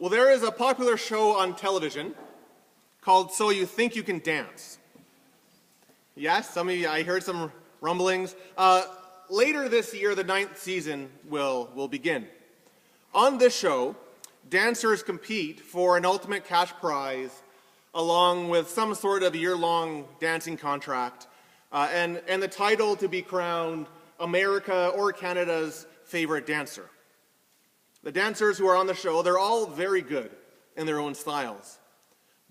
Well, there is a popular show on television called So You Think You Can Dance. Yes, some of you, I heard some rumblings. Later this year, the 9th season will begin. On this show, dancers compete for an ultimate cash prize along with some sort of year-long dancing contract and the title to be crowned America or Canada's favorite dancer. The dancers who are on the show, they're all very good in their own styles.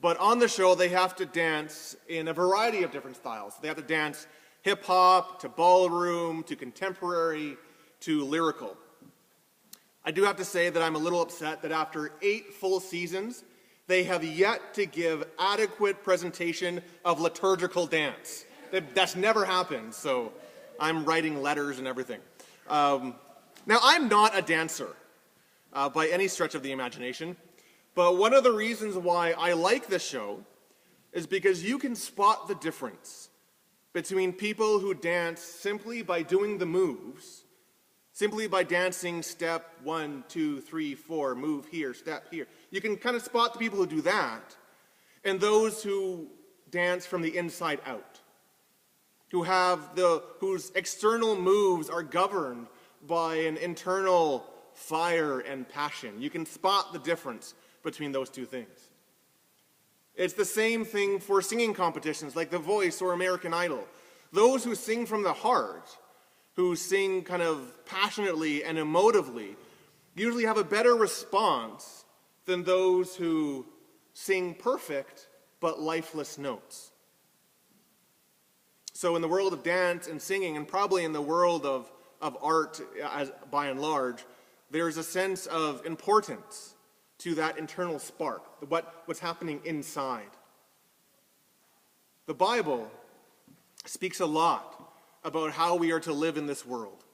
But on the show, they have to dance in a variety of different styles. They have to dance hip-hop, to ballroom, to contemporary, to lyrical. I do have to say that I'm a little upset that after 8 full seasons, they have yet to give adequate presentation of liturgical dance. That's never happened, so I'm writing letters and everything. Now, I'm not a dancer by any stretch of the imagination, but one of the reasons why I like this show is because you can spot the difference between people who dance simply by doing the moves, simply by dancing step 1, 2, 3, 4, move here, step here. You can kind of spot the people who do that, and those who dance from the inside out, whose external moves are governed by an internal fire and passion. You can spot the difference between those two things. It's the same thing for singing competitions like The Voice or American Idol. Those who sing from the heart, who sing kind of passionately and emotively, usually have a better response than those who sing perfect but lifeless notes. So in the world of dance and singing, and probably in the world of art by and large, there's a sense of importance to that internal spark, what's happening inside. The Bible speaks a lot about how we are to live in this world.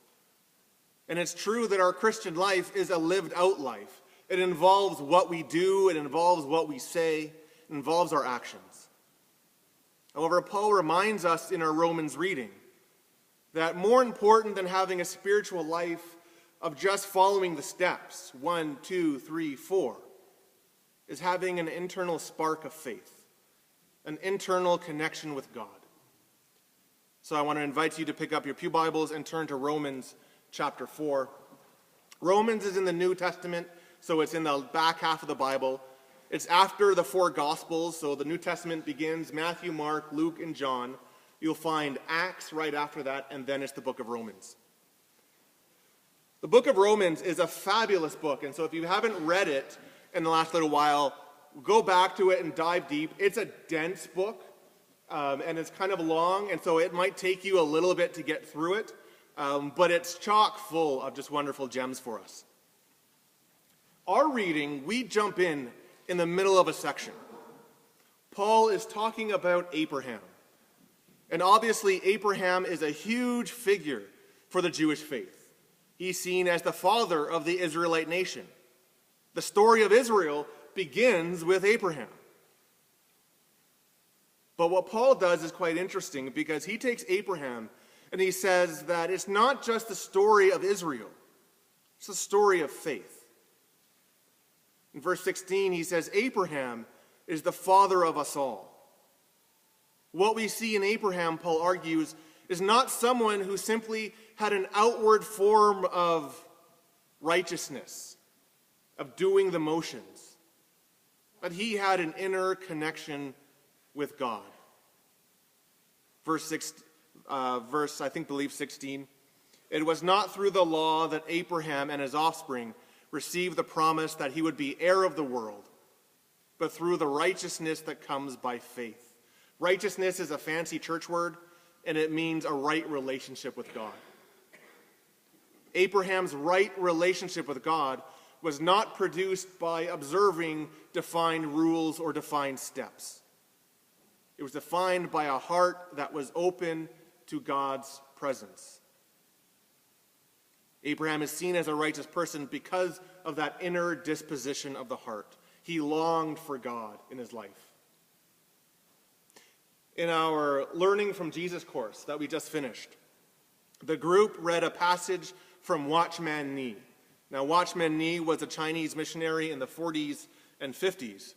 And it's true that our Christian life is a lived out life. It involves what we do, it involves what we say, it involves our actions. However, Paul reminds us in our Romans reading that more important than having a spiritual life of just following the steps, 1, 2, 3, 4, is having an internal spark of faith, an internal connection with God. So I want to invite you to pick up your pew Bibles and turn to Romans chapter 4. Romans is in the New Testament, so it's in the back half of the Bible. It's after the 4 Gospels, so the New Testament begins Matthew, Mark, Luke, and John. You'll find Acts right after that, and then it's the book of Romans. The book of Romans is a fabulous book, and so if you haven't read it in the last little while, go back to it and dive deep. It's a dense book, and it's kind of long, and so it might take you a little bit to get through it, but it's chock full of just wonderful gems for us. Our reading, we jump in the middle of a section. Paul is talking about Abraham, and obviously Abraham is a huge figure for the Jewish faith. He's seen as the father of the Israelite nation. The story of Israel begins with Abraham. But what Paul does is quite interesting because he takes Abraham and he says that it's not just the story of Israel, it's the story of faith. In verse 16, he says, Abraham is the father of us all. What we see in Abraham, Paul argues, is not someone who simply had an outward form of righteousness, of doing the motions, but he had an inner connection with God. Verse 16, it was not through the law that Abraham and his offspring received the promise that he would be heir of the world, but through the righteousness that comes by faith. Righteousness is a fancy church word, and it means a right relationship with God. Abraham's right relationship with God was not produced by observing defined rules or defined steps. It was defined by a heart that was open to God's presence. Abraham is seen as a righteous person because of that inner disposition of the heart. He longed for God in his life. In our Learning from Jesus course that we just finished, the group read a passage from Watchman Nee. Now, Watchman Nee was a Chinese missionary in the 40s and 50s.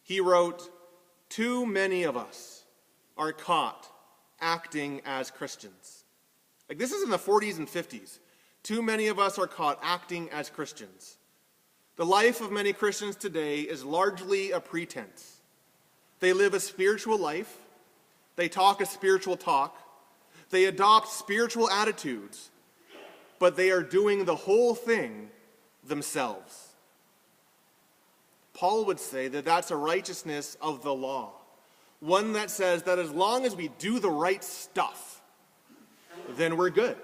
He wrote, "Too many of us are caught acting as Christians." Like, this is in the 40s and 50s. Too many of us are caught acting as Christians. The life of many Christians today is largely a pretense. They live a spiritual life. They talk a spiritual talk. They adopt spiritual attitudes, but they are doing the whole thing themselves. Paul would say that that's a righteousness of the law, one that says that as long as we do the right stuff, then we're good.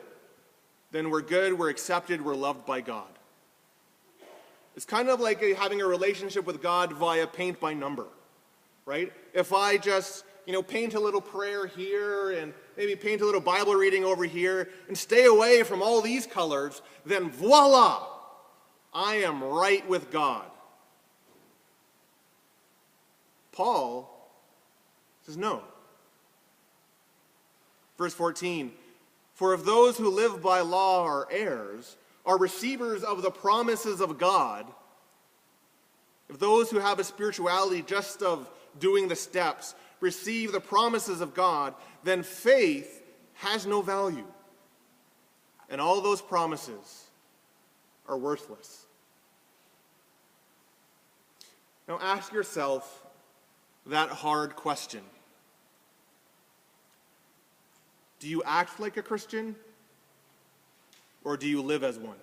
Then we're good, we're accepted, we're loved by God. It's kind of like having a relationship with God via paint by number, right? If I just, paint a little prayer here and maybe paint a little Bible reading over here and stay away from all these colors, then voila, I am right with God. Paul says no. Verse 14, "For if those who live by law are heirs, are receivers of the promises of God, if those who have a spirituality just of doing the steps receive the promises of God, then faith has no value. And all those promises are worthless." Now ask yourself that hard question. Do you act like a Christian, or do you live as one?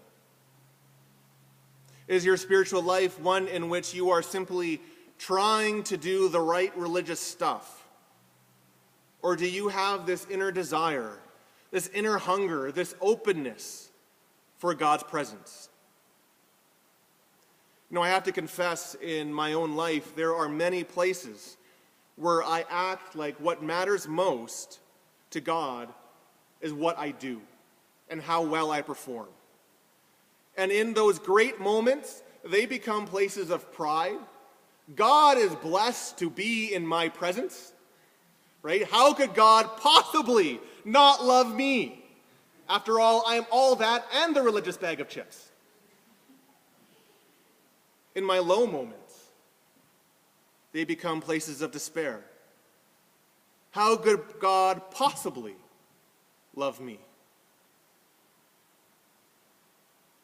Is your spiritual life one in which you are simply trying to do the right religious stuff? Or do you have this inner desire, this inner hunger, this openness for God's presence? I have to confess, in my own life, there are many places where I act like what matters most to God is what I do and how well I perform. And in those great moments, they become places of pride. God is blessed to be in my presence, right? How could God possibly not love me? After all, I am all that and the religious bag of chips. In my low moments, they become places of despair. How could God possibly love me?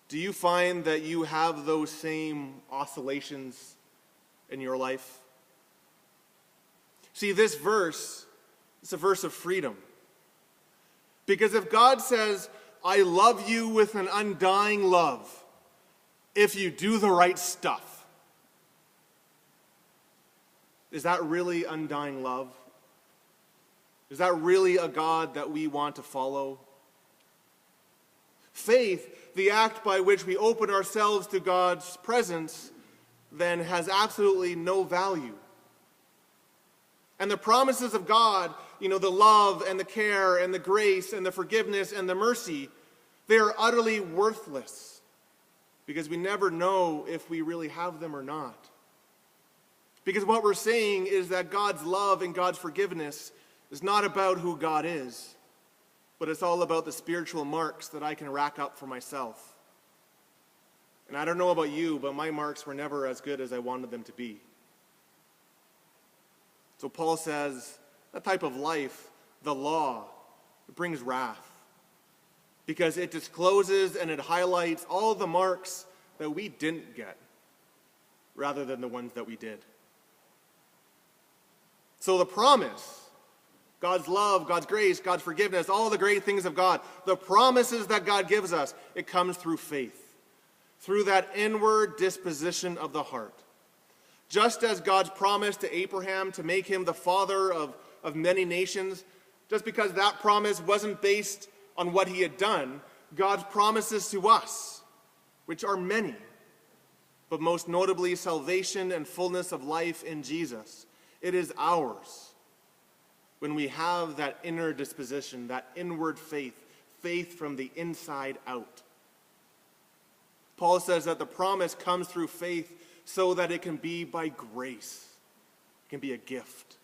Do you find that you have those same oscillations in your life? See, this verse is a verse of freedom. Because if God says, "I love you with an undying love," if you do the right stuff, is that really undying love? Is that really a God that we want to follow? Faith, the act by which we open ourselves to God's presence, then has absolutely no value. And the promises of God, the love and the care and the grace and the forgiveness and the mercy, they are utterly worthless because we never know if we really have them or not. Because what we're saying is that God's love and God's forgiveness is not about who God is, but it's all about the spiritual marks that I can rack up for myself. And I don't know about you, but my marks were never as good as I wanted them to be. So Paul says, that type of life, the law, it brings wrath. Because it discloses and it highlights all the marks that we didn't get, rather than the ones that we did. So the promise, God's love, God's grace, God's forgiveness, all the great things of God, the promises that God gives us, it comes through faith, through that inward disposition of the heart. Just as God's promise to Abraham to make him the father of many nations, just because that promise wasn't based on what he had done, God's promises to us, which are many, but most notably salvation and fullness of life in Jesus, it is ours when we have that inner disposition, that inward faith, faith from the inside out. Paul says that the promise comes through faith so that it can be by grace. It can be a gift.